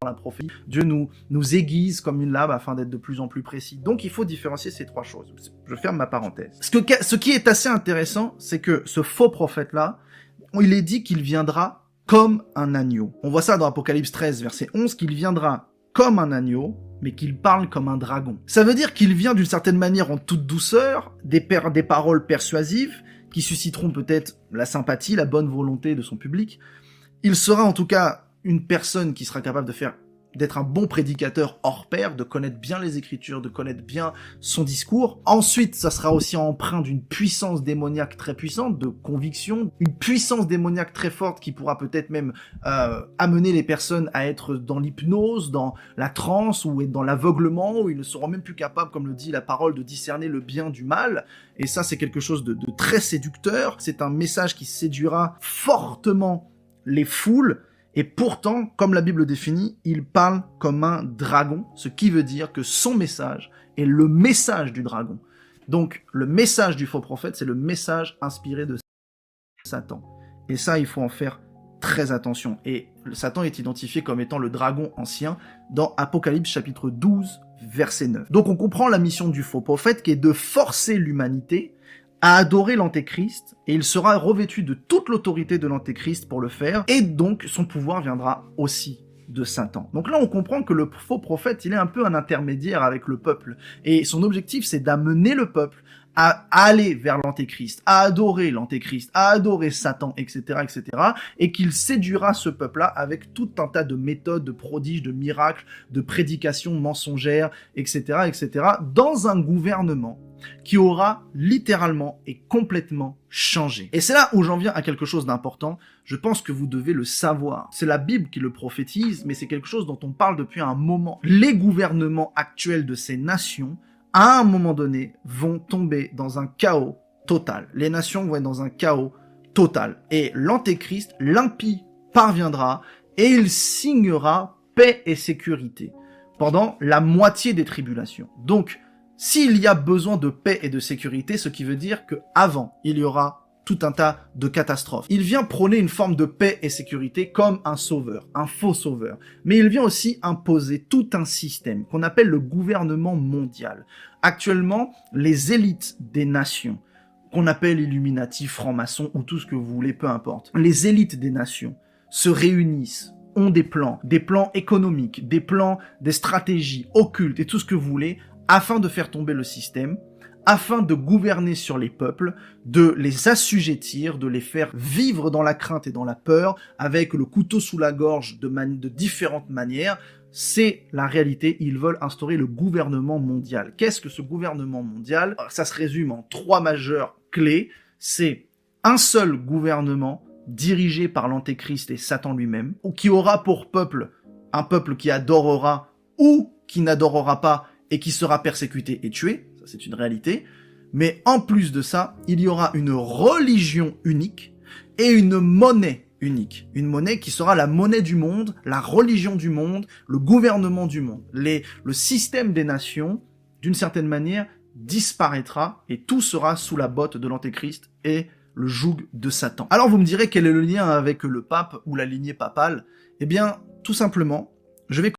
la prophétie. Dieu nous aiguise comme une lame afin d'être de plus en plus précis. Donc il faut différencier ces trois choses. Je ferme ma parenthèse. Ce qui est assez intéressant, c'est que ce faux prophète-là, il est dit qu'il viendra comme un agneau. On voit ça dans Apocalypse 13, verset 11, qu'il viendra comme un agneau, mais qu'il parle comme un dragon. Ça veut dire qu'il vient d'une certaine manière en toute douceur, des paroles persuasives, qui susciteront peut-être la sympathie, la bonne volonté de son public. Il sera en tout cas une personne qui sera capable d'être un bon prédicateur hors pair, de connaître bien les Écritures, de connaître bien son discours. Ensuite, ça sera aussi empreint d'une puissance démoniaque très puissante, de conviction, une puissance démoniaque très forte qui pourra peut-être même amener les personnes à être dans l'hypnose, dans la transe ou dans l'aveuglement, où ils ne seront même plus capables, comme le dit la parole, de discerner le bien du mal. Et ça, c'est quelque chose de très séducteur. C'est un message qui séduira fortement les foules. Et pourtant, comme la Bible définit, il parle comme un dragon, ce qui veut dire que son message est le message du dragon. Donc, le message du faux prophète, c'est le message inspiré de Satan. Et ça, il faut en faire très attention. Et Satan est identifié comme étant le dragon ancien dans Apocalypse chapitre 12, verset 9. Donc, on comprend la mission du faux prophète qui est de forcer l'humanité à adorer l'antéchrist, et il sera revêtu de toute l'autorité de l'antéchrist pour le faire, et donc son pouvoir viendra aussi de Satan. Donc là, on comprend que le faux prophète, il est un peu un intermédiaire avec le peuple, et son objectif, c'est d'amener le peuple à aller vers l'antéchrist, à adorer l'antéchrist, à adorer Satan, etc., etc., et qu'il séduira ce peuple-là avec tout un tas de méthodes, de prodiges, de miracles, de prédications mensongères, etc., etc., dans un gouvernement qui aura littéralement et complètement changé. Et c'est là où j'en viens à quelque chose d'important. Je pense que vous devez le savoir. C'est la Bible qui le prophétise, mais c'est quelque chose dont on parle depuis un moment. Les gouvernements actuels de ces nations, à un moment donné, vont tomber dans un chaos total. Les nations vont être dans un chaos total. Et l'antéchrist, l'impie, parviendra et il signera paix et sécurité pendant la moitié des tribulations. Donc, s'il y a besoin de paix et de sécurité, ce qui veut dire qu'avant, il y aura tout un tas de catastrophes. Il vient prôner une forme de paix et sécurité comme un sauveur, un faux sauveur. Mais il vient aussi imposer tout un système qu'on appelle le gouvernement mondial. Actuellement, les élites des nations, qu'on appelle Illuminati, francs-maçons ou tout ce que vous voulez, peu importe. Les élites des nations se réunissent, ont des plans économiques, des stratégies occultes et tout ce que vous voulez, afin de faire tomber le système, afin de gouverner sur les peuples, de les assujettir, de les faire vivre dans la crainte et dans la peur, avec le couteau sous la gorge de différentes manières. C'est la réalité, ils veulent instaurer le gouvernement mondial. Qu'est-ce que ce gouvernement mondial? Ça se résume en trois majeures clés. C'est un seul gouvernement dirigé par l'antéchrist et Satan lui-même, ou qui aura pour peuple un peuple qui adorera ou qui n'adorera pas et qui sera persécuté et tué, ça c'est une réalité, mais en plus de ça, il y aura une religion unique et une monnaie unique. Une monnaie qui sera la monnaie du monde, la religion du monde, le gouvernement du monde. Le système des nations, d'une certaine manière, disparaîtra et tout sera sous la botte de l'antéchrist et le joug de Satan. Alors vous me direz quel est le lien avec le pape ou la lignée papale? Eh bien, tout simplement, je vais